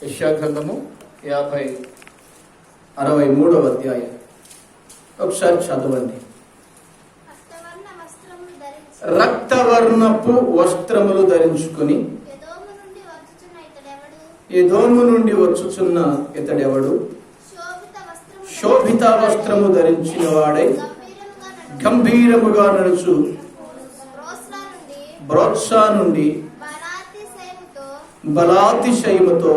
యెషయా గ్రంథము 63వ అధ్యాయం ఒకసారి చదవండి. రక్తవర్ణపు వస్త్రములు ధరించుకుని ఎదోము నుండి వచ్చుచున్న ఇతడెవడు? శోభిత వస్త్రము ధరించిన వాడై గంభీరముగా నడుచు బ్రోత్సా నుండి బలాతిశయముతో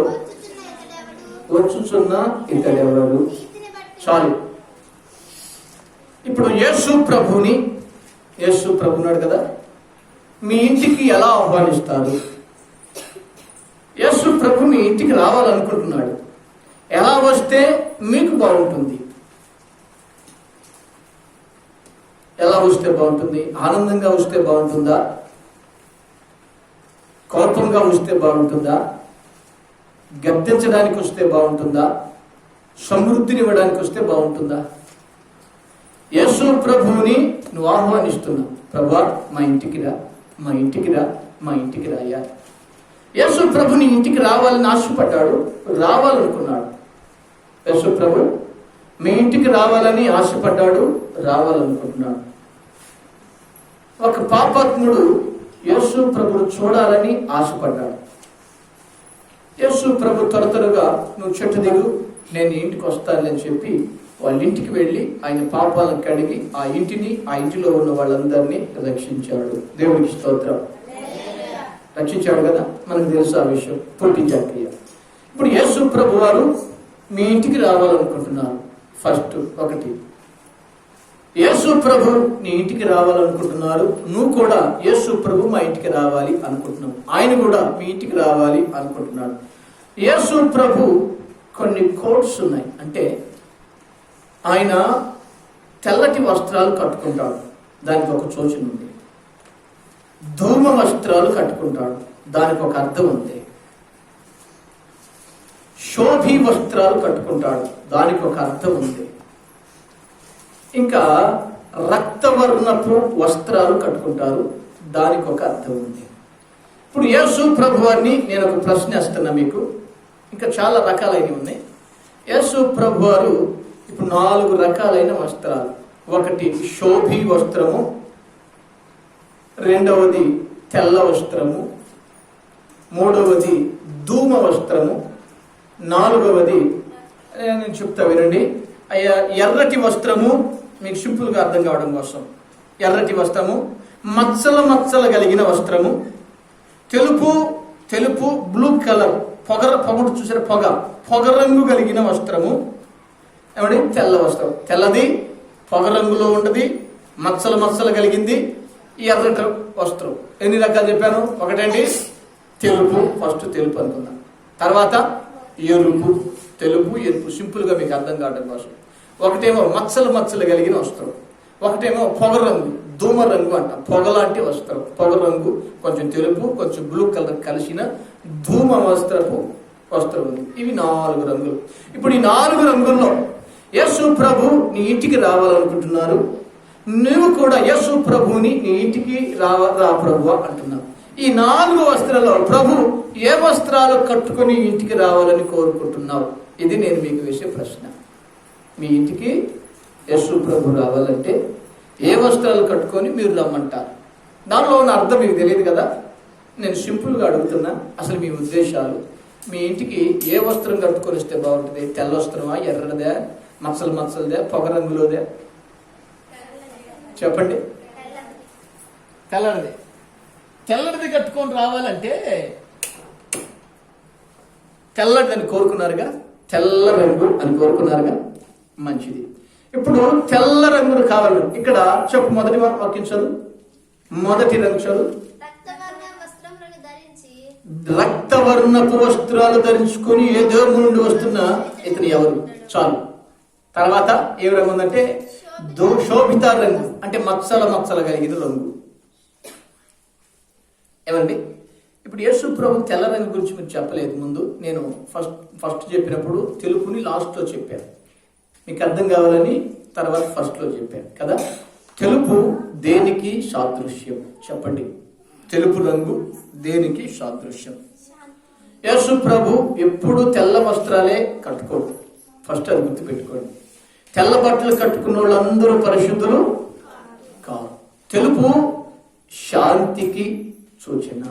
వచ్చుచున్న ఇతడెవడు? చాలు. ఇప్పుడు యేసు ప్రభున్నాడు కదా, మీ ఇంటికి ఎలా ఆహ్వానిస్తారు? యేసు ప్రభు మీ ఇంటికి రావాలనుకుంటున్నాడు. ఎలా వస్తే మీకు బాగుంటుంది? ఎలా వస్తే బాగుంటుంది? ఆనందంగా వస్తే బాగుంటుందా? కోపంగా వస్తే బాగుంటుందా? గద్దించడానికి వస్తే బాగుంటుందా? సమృద్ధినివ్వడానికి వస్తే బాగుంటుందా? యేసు ప్రభువుని నువ్వు ఆహ్వానిస్తున్నావు. ప్రభువా, మా ఇంటికి రా, మా ఇంటికి రా, మా ఇంటికి రాయ్యా. యేసు ప్రభుని ఇంటికి రావాలని ఆశపడ్డాడు, రావాలనుకున్నాడు. యేసు ప్రభు మీ ఇంటికి రావాలని ఆశపడ్డాడు, రావాలనుకుంటున్నాడు. ఒక పాపాత్ముడు యేసు ప్రభుడు చూడాలని ఆశపడ్డాడు. యేసు ప్రభు త్వరగా నువ్వు చెట్టు దిగు, నేను ఇంటికి వస్తానని చెప్పి వాళ్ళ ఇంటికి వెళ్ళి ఆయన పాపాలను కడిగి ఆ ఇంటిని, ఆ ఇంటిలో ఉన్న వాళ్ళందరినీ రక్షించాడు. దేవుడికి స్తోత్రం. రక్షించాడు కదా, మనకు తెలుసు ఆ విషయం. పుట్టించాక్రియ. ఇప్పుడు యేసు ప్రభు వారు మీ ఇంటికి రావాలనుకుంటున్నారు. ఫస్ట్ ఒకటి, యేసు ప్రభు నీ ఇంటికి రావాలనుకుంటున్నారు. నువ్వు కూడా యేసు ప్రభు మా ఇంటికి రావాలి అనుకుంటున్నావు. ఆయన కూడా మీ ఇంటికి రావాలి అనుకుంటున్నాడు. యేసు ప్రభు కొన్ని కోడ్స్ ఉన్నాయి. అంటే ఆయన తెల్లటి వస్త్రాలు కట్టుకుంటాడు, దానికి ఒక సూచన ఉంది. ధూమ వస్త్రాలు కట్టుకుంటాడు, దానికి ఒక అర్థం ఉంది. శోభి వస్త్రాలు కట్టుకుంటాడు, దానికి ఒక అర్థం ఉంది. ఇంకా రక్తవర్ణపు వస్త్రాలు కట్టుకుంటారు, దానికి ఒక అర్థం ఉంది. ఇప్పుడు యేసు ప్రభు వారిని నేను ఒక ప్రశ్న వేస్తున్నా మీకు. ఇంకా చాలా రకాలైనవి ఉన్నాయి. యేసు ప్రభు వారు ఇప్పుడు 4 రకాలైన వస్త్రాలు. ఒకటి శోభి వస్త్రము, రెండవది తెల్ల వస్త్రము, మూడవది ధూమ వస్త్రము, నాలుగవది నేను చెప్తా వినండి. ఎర్రటి వస్త్రము. మీకు సింపుల్గా అర్థం కావడం కోసం, ఎర్రటి వస్త్రము, మచ్చలు కలిగిన వస్త్రము, తెలుపు బ్లూ కలర్, పొగడు చూసారు, పొగ రంగు కలిగిన వస్త్రము. ఏమండి? తెల్ల వస్త్రం, తెల్లది, పొగ రంగులో ఉండదు, మచ్చలు కలిగింది. ఈ ఎర్రటి వస్త్రం ఎన్ని రకాలు చెప్పాను? ఒకటండి తెలుపు, ఫస్ట్ తెలుపు అనుకున్నాను. తర్వాత తెలుపు ఎరుపు, సింపుల్గా మీకు అర్థం కావడం కోసం. ఒకటేమో మచ్చలు కలిగిన వస్త్రం, ఒకటేమో పొగ రంగు, ధూమ రంగు అంట, పొగ లాంటి వస్త్రం. పొగ రంగు, కొంచెం తెలుపు, కొంచెం బ్లూ కలర్ కలిసిన ధూమ వస్త్రం ఉంది. ఇవి 4 రంగులు. ఇప్పుడు ఈ 4 రంగుల్లో యేసు ప్రభు నీ ఇంటికి రావాలనుకుంటున్నారు. నువ్వు కూడా యేసు ప్రభుని నీ ఇంటికి రా ప్రభు అంటున్నావు. ఈ 4 వస్త్రాల్లో ప్రభు ఏ వస్త్రాలు కట్టుకుని ఇంటికి రావాలని కోరుకుంటున్నావు? ఇది నేను మీకు వేసే ప్రశ్న. మీ ఇంటికి యేసు ప్రభు రావాలంటే ఏ వస్త్రాలు కట్టుకొని మీరు రమ్మంటారు? దానిలో ఉన్న అర్థం మీకు తెలియదు కదా. నేను సింపుల్గా అడుగుతున్నా, అసలు మీ ఉద్దేశాలు. మీ ఇంటికి ఏ వస్త్రం కట్టుకొని వస్తే బాగుంటుంది? తెల్ల వస్త్రమా, ఎర్రదే, మచ్చలదే, పొగ రంగులోదే? చెప్పండి. తెల్లడిది కట్టుకొని రావాలంటే తెల్లది అని కోరుకున్నారుగా, తెల్ల రంగు అని కోరుకున్నారుగా, మంచిది. ఇప్పుడు తెల్ల రంగులు కావాలి. ఇక్కడ చెప్పు, మొదటి వాక్యం, మొదటి రంగు చదువు. రక్తవర్ణపు వస్త్రాలు ధరించుకొని ఏ దేవుడి నుండి వస్తున్నా ఇతను ఎవరు? చాలు. తర్వాత ఏ రంగు ఉందంటే శోభిత రంగు, అంటే మచ్చలు కలిగిన రంగు. ఏమండి? ఇప్పుడు యేసు ప్రభు తెల్ల రంగు గురించి మీరు చెప్పలేదు ముందు. నేను ఫస్ట్ చెప్పినప్పుడు తెలుపుని లాస్ట్లో చెప్పాను, మీకు అర్థం కావాలని. తర్వాత ఫస్ట్లో చెప్పాను కదా. తెలుపు దేనికి సాదృశ్యం? చెప్పండి. తెలుపు రంగు దేనికి సాదృశ్యం? యేసు ప్రభు ఎప్పుడు తెల్ల వస్త్రాలే కట్టుకోడు. ఫస్ట్ అది గుర్తుపెట్టుకోండి. తెల్ల బట్టలు కట్టుకున్న వాళ్ళందరూ పరిశుద్ధులు కాదు. తెలుపు శాంతికి సూచన,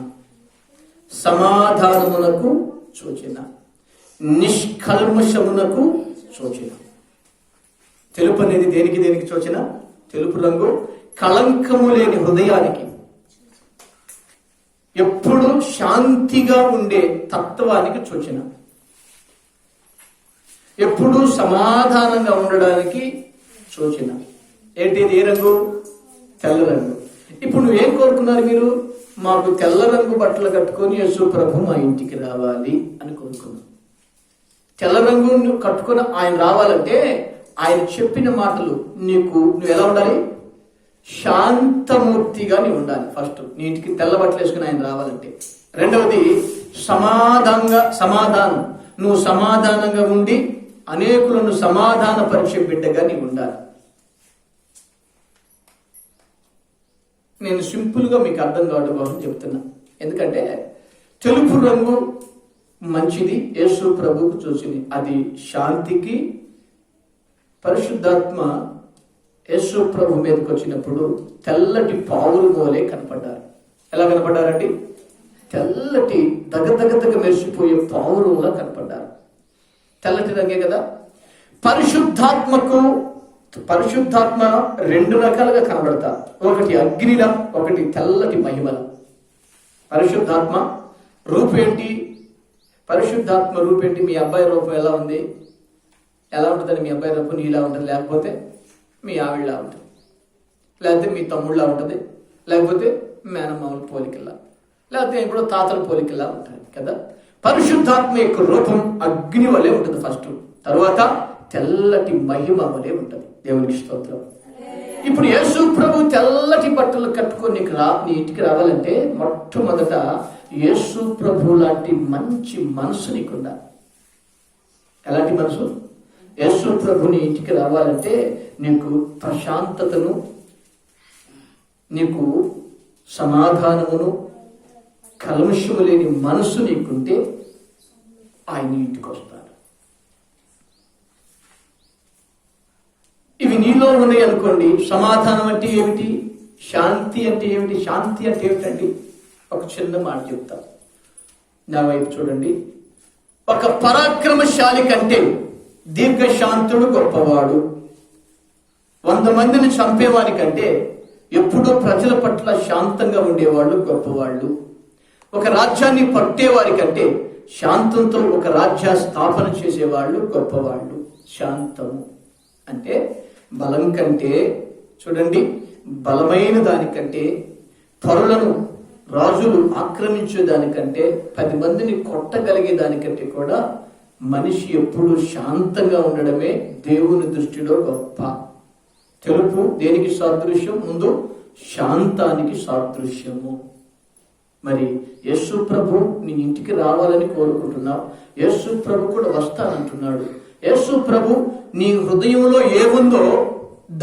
సమాధానమునకు సూచన, నిష్కల్మషమునకు సూచన. తెలుపు అనేది దేనికి దేనికి సూచన? తెలుపు రంగు కళంకము లేని హృదయానికి, ఎప్పుడు శాంతిగా ఉండే తత్వానికి సూచన, ఎప్పుడు సమాధానంగా ఉండడానికి సూచన. ఏంటిది? ఏ రంగు? తెల్ల రంగు. ఇప్పుడు నువ్వేం కోరుకున్నారు? మీరు మాకు తెల్ల రంగు బట్టలు కట్టుకొని యేసు ప్రభు మా ఇంటికి రావాలి అని కోరుకున్నాం. తెల్ల రంగు కట్టుకొని ఆయన రావాలంటే ఆయన చెప్పిన మాటలు నువ్వు ఎలా ఉండాలి? శాంతమూర్తిగా నీవు ఉండాలి. ఫస్ట్ నీ ఇంటికి తెల్ల బట్టలు వేసుకుని ఆయన రావాలంటే. రెండవది సమాధానం. నువ్వు సమాధానంగా ఉండి అనేకులను సమాధానపరిచే బిడ్డగా నీవు ఉండాలి. నేను సింపుల్గా మీకు అర్థం కావడం కోసం చెప్తున్నా. ఎందుకంటే తెలుపు రంగు మంచిది, యేసు ప్రభువుకు చూసింది. అది శాంతికి. పరిశుద్ధాత్మ యేసు ప్రభు మీదకి వచ్చినప్పుడు తెల్లటి పావులు మోలే కనపడ్డారు. ఎలా కనపడ్డారండి? తెల్లటి దగదగదగ మెరిసిపోయే పావులులా కనపడ్డారు. తెల్లటి రంగే కదా. పరిశుద్ధాత్మ రెండు రకాలుగా కనబడతారు. ఒకటి అగ్నిలా, ఒకటి తెల్లటి మహిమల. పరిశుద్ధాత్మ రూపేంటి? పరిశుద్ధాత్మ రూపేంటి? మీ అబ్బాయి రూపం ఎలా ఉంది? ఎలా ఉంటుందని? మీ అబ్బాయి రూపం నీలా ఉంటుంది, లేకపోతే మీ ఆవిడలా ఉంటుంది, లేకపోతే మీ తమ్ముళ్ళలా ఉంటుంది, లేకపోతే మేనమావుల పోలికల్లా, లేకపోతే ఇప్పుడు తాతల పోలికల్లా ఉంటుంది కదా. పరిశుద్ధాత్మ యొక్క రూపం అగ్ని వలె ఉంటుంది ఫస్ట్, తర్వాత తెల్లటి మహిమ వలె ఉంటుంది. దేవునికి స్తోత్రం. ఇప్పుడు యేసు ప్రభు తెల్లటి బట్టలు కట్టుకొని నీ ఇంటికి రావాలంటే మొట్టమొదట యేసు ప్రభు లాంటి మంచి మనసు నీకుందా? ఎలాంటి మనసు? యేసు ప్రభుని ఇంటికి రావాలంటే నీకు ప్రశాంతతను, నీకు సమాధానమును, కల్మషము లేని మనసు నీకుంటే ఆయన ఇంటికి వస్తాడు. ఇవి నీలో ఉన్నాయి అనుకోండి. సమాధానం అంటే ఏమిటి? శాంతి అంటే ఏమిటి? శాంతి అంటే ఏమిటండి? ఒక చిన్న మాట చెప్తా, నా వైపు చూడండి. ఒక పరాక్రమశాలి కంటే దీర్ఘశాంతుడు గొప్పవాడు. 100 మందిని చంపేవాడి కంటే ఎప్పుడూ ప్రజల పట్ల శాంతంగా ఉండేవాళ్ళు గొప్పవాళ్ళు. ఒక రాజ్యాన్ని పట్టేవారి కంటే శాంతంతో ఒక రాజ్య స్థాపన చేసేవాళ్ళు గొప్పవాళ్ళు. శాంతము అంటే బలం కంటే, చూడండి, బలమైన దానికంటే, పరులను రాజులు ఆక్రమించే దానికంటే, 10 మందిని కొట్టగలిగే దానికంటే కూడా మనిషి ఎప్పుడు శాంతంగా ఉండడమే దేవుని దృష్టిలో గొప్ప. తెలుపు దేనికి సాదృశ్యం? ముందు శాంతానికి సాదృశ్యము. మరి యేసు ప్రభు నీ ఇంటికి రావాలని కోరుకుంటున్నావు. యేసు ప్రభు కూడా వస్తానంటున్నాడు. యేసు ప్రభు నీ హృదయంలో ఏముందో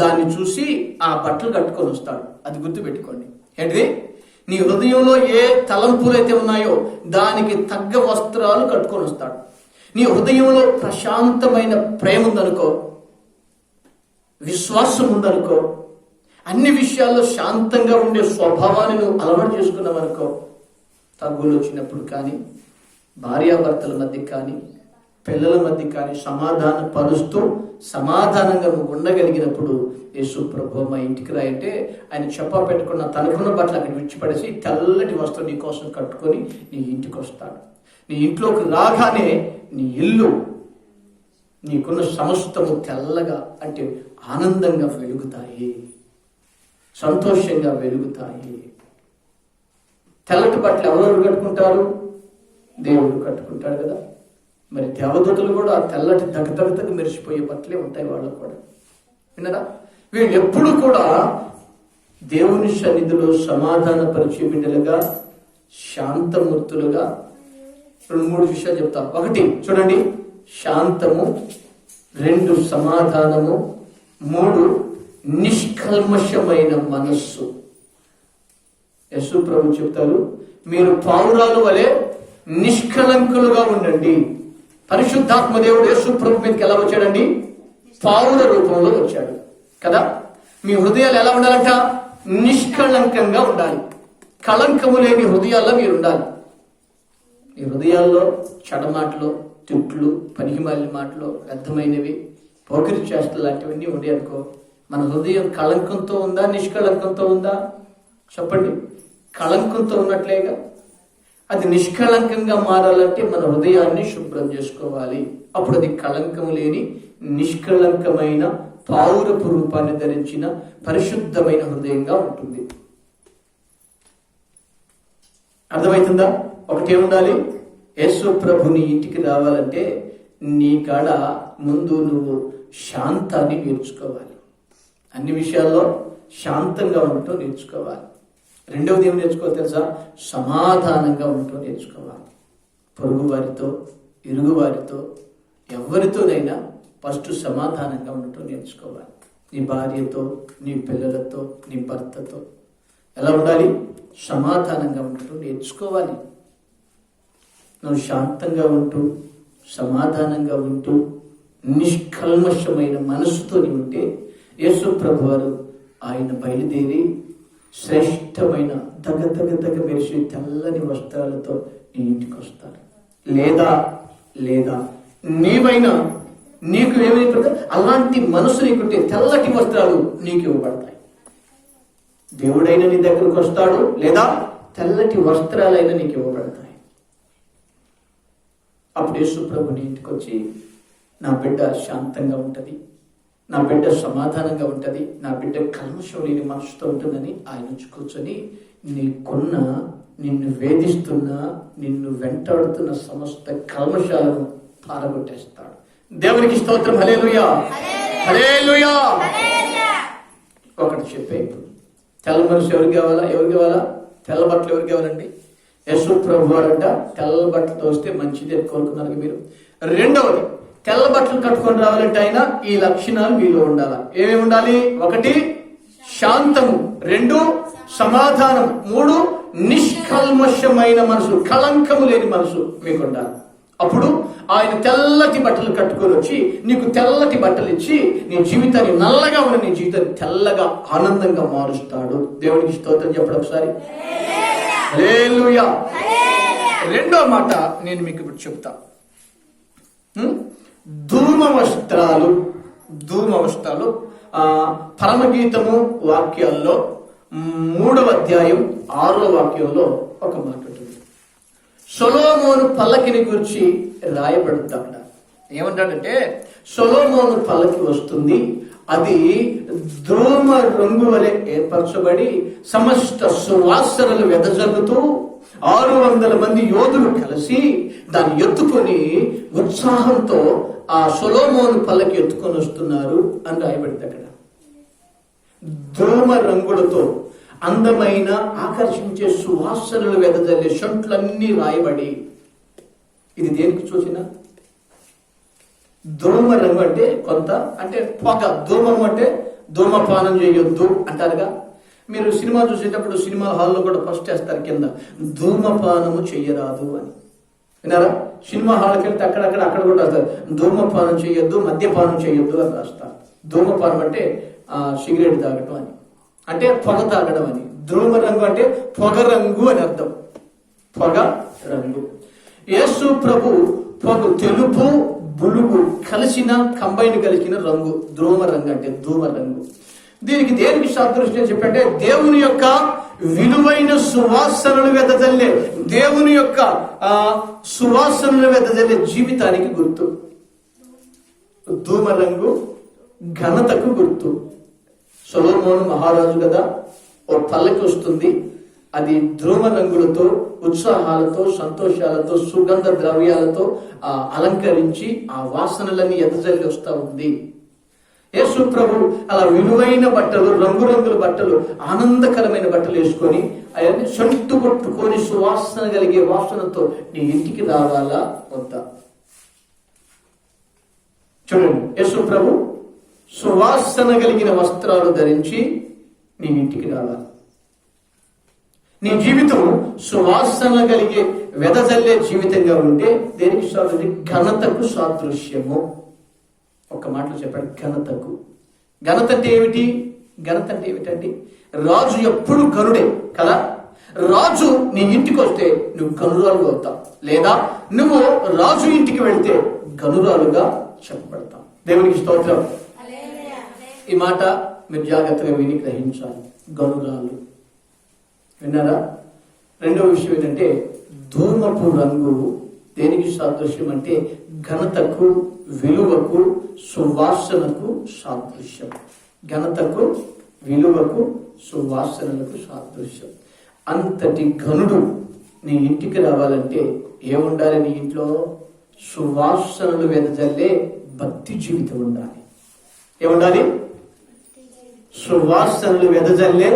దాన్ని చూసి ఆ బట్టలు కట్టుకొని వస్తాడు. అది గుర్తుపెట్టుకోండి. ఏంటిది? నీ హృదయంలో ఏ తలంపులు అయితే ఉన్నాయో దానికి తగ్గ వస్త్రాలు కట్టుకొని వస్తాడు. నీ హృదయంలో ప్రశాంతమైన ప్రేమ ఉందనుకో, విశ్వాసం ఉందనుకో, అన్ని విషయాల్లో శాంతంగా ఉండే స్వభావాన్ని నువ్వు అలవాటు చేసుకున్నావనుకో, తగ్గులు వచ్చినప్పుడు కానీ, భార్యాభర్తల మధ్య కానీ, పిల్లల మధ్య కానీ సమాధాన పరుస్తూ సమాధానంగా నువ్వు ఉండగలిగినప్పుడు యేసు ప్రభు మా ఇంటికి రాయంటే ఆయన చెప్పా పెట్టుకున్న తనకున్న బట్టలు అక్కడ విడిచిపడేసి తెల్లటి వస్త్రం నీ కోసం కట్టుకొని నీ ఇంటికి వస్తాడు. నీ ఇంట్లోకి రాగానే నీ ఇల్లు, నీకున్న సమస్తము తెల్లగా అంటే ఆనందంగా వెలుగుతాయి, సంతోషంగా వెలుగుతాయి. తెల్లటి బట్టలు ఎవరెవరు కట్టుకుంటారు? దేవుడు కట్టుకుంటాడు కదా. మరి దేవదూతలు కూడా తెల్లటి దగదగతగా మెరిసిపోయే బట్టలే ఉంటాయి వాళ్ళకు కూడా. విన్నారా? వీళ్ళు ఎప్పుడు కూడా దేవుని సన్నిధిలో సమాధానపరిచే బిడ్డలుగా, శాంతమూర్తులుగా. 2-3 విషయాలు చెప్తాం. 1 చూడండి, శాంతము. 2 సమాధానము. 3 నిష్కల్మషమైన మనస్సు. యేసు ప్రభు చెప్తారు, మీరు పావురాలు వలె నిష్కళంకులుగా ఉండండి. పరిశుద్ధాత్మ దేవుడు యేసు ప్రభు మీదకి ఎలా వచ్చాడండి? పావుల రూపంలో వచ్చాడు కదా. మీ హృదయాలు ఎలా ఉండాలంట? నిష్కళంకంగా ఉండాలి. కళంకము లేని హృదయాల్లో మీరు ఉండాలి. మీ హృదయాల్లో చెడమాటలు, తిట్లు, పనికిమాలిన మాటలు, వ్యర్థమైనవి, పోకిరి చేష్టలు లాంటివన్నీ ఉండే అనుకో, మన హృదయం కళంకంతో ఉందా, నిష్కళంకంతో ఉందా? చెప్పండి. కళంకంతో ఉన్నట్లేగా. అది నిష్కళంకంగా మారాలంటే మన హృదయాన్ని శుభ్రం చేసుకోవాలి. అప్పుడు అది కళంకము లేని నిష్కళంకమైన పావురపు రూపాన్ని ధరించిన పరిశుద్ధమైన హృదయంగా ఉంటుంది. అర్థమవుతుందా? ఒకటే ఉండాలి. యేసు ప్రభుని ఇంటికి రావాలంటే నీ కాడ ముందు నువ్వు శాంతాన్ని నేర్చుకోవాలి. అన్ని విషయాల్లో శాంతంగా ఉండటం నేర్చుకోవాలి. రెండవది ఏమి నేర్చుకోవాలి తెలుసా? సమాధానంగా ఉండటం నేర్చుకోవాలి. పొరుగు వారితో, ఇరుగు వారితో, ఎవరితోనైనా ఫస్ట్ సమాధానంగా ఉండటం నేర్చుకోవాలి. నీ భార్యతో, నీ పిల్లలతో, నీ భర్తతో ఎలా ఉండాలి? సమాధానంగా ఉండటం నేర్చుకోవాలి. నువ్వు శాంతంగా ఉంటూ, సమాధానంగా ఉంటూ, నిష్కల్మషమైన మనసుతో ఉంటే యేసు ప్రభు వారు ఆయన బయలుదేరి శ్రేష్టమైన దగ మెరిసి తెల్లని వస్త్రాలతో నీ ఇంటికి వస్తారు. లేదా నీవైనా నీకు ఏమైనా అలాంటి మనసు నీకుంటే తెల్లటి వస్త్రాలు నీకు ఇవ్వబడతాయి. దేవుడైనా నీ దగ్గరకు వస్తాడు, లేదా తెల్లటి వస్త్రాలైనా నీకు ఇవ్వబడతాయి. అప్పుడు యేసు ప్రభు నీ ఇంటికి వచ్చి, నా బిడ్డ శాంతంగా ఉంటుంది, నా బిడ్డ సమాధానంగా ఉంటుంది, నా బిడ్డ కల్మషం లేని మనసుతో ఉంటుందని ఆయన కూర్చొని నీకున్న, నిన్ను వేధిస్తున్న, నిన్ను వెంటాడుతున్న సమస్త కల్మషాలను పారగొట్టేస్తాడు. దేవునికి స్తోత్రం. హల్లెలూయా, హల్లెలూయా. ఒకటి చెప్పే, తెల్ల మనసు ఎవరికి కావాలా? తెల్ల బట్టలు ఎవరికి కావాలండి? యేసు ప్రభు వారంట తెల్ల బట్టలతో వస్తే మంచిది కోరుకున్నారు మీరు. రెండవది, తెల్ల బట్టలు కట్టుకొని రావాలంటే ఆయన ఈ లక్షణాలు మీలో ఉండాలి. ఏమేమి ఉండాలి? ఒకటి శాంతము, రెండు సమాధానం, మూడు నిష్కల్మషమైన మనసు, కళంకము లేని మనసు మీకు ఉండాలి. అప్పుడు ఆయన తెల్లటి బట్టలు కట్టుకొని వచ్చి నీకు తెల్లటి బట్టలు ఇచ్చి నీ జీవితాన్ని, నల్లగా ఉన్న నీ జీవితాన్ని తెల్లగా ఆనందంగా మారుస్తాడు. దేవునికి స్తోత్రం చెప్పడం ఒకసారి. హల్లెలూయా. రెండో మాట నేను మీకు ఇప్పుడు చెప్తా. ధూమ వస్త్రాలు పరమగీతము వాక్యాల్లో 3వ అధ్యాయం 6వ వాక్యంలో ఒక మాట ఉంటుంది. సొలొమోను పల్లకిని గురించి రాయబడుతుంది. అక్కడ ఏమంటాడంటే, సొలొమోను పల్లకి వస్తుంది, అది ధూమ రంగు వలె ఏర్పరచబడి సమస్త సువాసనలు వెదజల్లుతూ 600 మంది యోధులు కలిసి దాన్ని ఎత్తుకొని ఉత్సాహంతో ఆ సొలొమోను పల్లకి ఎత్తుకొని వస్తున్నారు అని రాయబడింది. అక్కడ ధూమ రంగులతో అందమైన ఆకర్షించే సువాసనలు వెదజల్లే షంట్లన్నీ రాయబడి, ఇది దేనికి చూసినా ధూమ రంగు అంటే కొంత అంటే పొగ. ధూమం అంటే ధూమపానం చేయొద్దు అంటారుగా. మీరు సినిమా చూసేటప్పుడు సినిమా హాల్లో కూడా ఫస్ట్ చేస్తారు కింద, ధూమపానము చెయ్యరాదు అని. విన్నారా? సినిమా హాల్కి వెళ్తే అక్కడ కూడా రాస్తారు, ధూమపానం చేయొద్దు, మద్యపానం చేయొద్దు అని రాస్తారు. ధూమపానం అంటే సిగరెట్ తాగడం అని, అంటే పొగ తాగడం అని. ధూమ రంగు అంటే పొగ రంగు అని అర్థం. పొగ రంగు. యేసు ప్రభు పొగ, తెలుపు బులుగు కలిసిన, కంబైన్ కలిసిన రంగు ధూమ రంగు అంటే ధూమ రంగు. దీనికి దేనికి సాదృశ్యం చెప్పంటే, దేవుని యొక్క విలువైన సువాసనలు వెదజల్లే, దేవుని యొక్క సువాసనలు వెదజల్లే జీవితానికి గుర్తు. ధూమ రంగు ఘనతకు గుర్తు. సొలొమోను మహారాజు కదా, ఓ పల్లకి వస్తుంది, అది ధూమ రంగులతో, ఉత్సాహాలతో, సంతోషాలతో, సుగంధ ద్రవ్యాలతో అలంకరించి ఆ వాసనలన్నీ ఎదజల్లి వస్తూ ఉంది. యేసు ప్రభు అలా విలువైన బట్టలు, రంగురంగుల బట్టలు, ఆనందకరమైన బట్టలు వేసుకొని అవన్నీ సొంటు కొట్టుకొని సువాసన కలిగే వాసనతో నీ ఇంటికి రావాలా వద్దా? చూడండి, యేసు ప్రభు సువాసన కలిగిన వస్త్రాలు ధరించి నీ ఇంటికి రావాలి. నీ జీవితం సువాసన కలిగే వెదజల్లే జీవితంగా ఉంటే దేనికి సాదృశ్యం? ఘనతకు సాదృశ్యము. ఒక్క మాటలో చెప్పాడు, ఘనతకు. ఘనత అంటే ఏమిటి? ఘనత అంటే ఏమిటండి? రాజు ఎప్పుడు ఘనుడే కదా. రాజు నీ ఇంటికి వస్తే నువ్వు గనురాలుగా అవుతావు, లేదా నువ్వు రాజు ఇంటికి వెళ్తే గనురాలుగా చెప్పబడతావు. దేవునికి స్తోత్రం. ఈ మాట మీరు జాగ్రత్తగా విని గ్రహించాలి. గనురాలు విన్నారా? రెండవ విషయం ఏంటంటే ధూమపు రంగు దేనికి సాదృశ్యం అంటే ఘనతకు, విలువకు, సువాసనకు సాదృశ్యం. ఘనతకు, విలువకు, సువాసనలకు సాదృశ్యం. అంతటి ఘనుడు నీ ఇంటికి రావాలంటే ఏముండాలి? నీ ఇంట్లో సువాసనలు వెదజల్లే భక్తి జీవితం ఉండాలి. ఏముండాలి? సువాసనలు వెదజల్లే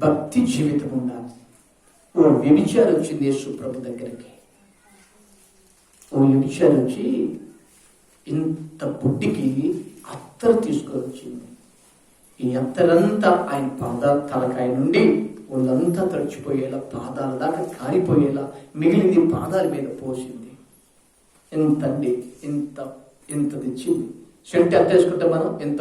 భక్తి జీవితం ఉండాలి. ఓ వ్యభిచారి వచ్చింది యేసు ప్రభు దగ్గరికి. ఓ వ్యభిచారి వచ్చి ఇంత బుడ్డికి అత్తరు తీసుకొని వచ్చింది. ఈ అత్తరంతా ఆయన తలకాయ నుండి వాళ్ళంతా తడిచిపోయేలా, పాదాల దాకా కారిపోయేలా మిగిలింది పాదాల మీద పోసింది. ఇంత తెచ్చింది. సెంటు ఎంత వేసుకుంటాం మనం? ఎంత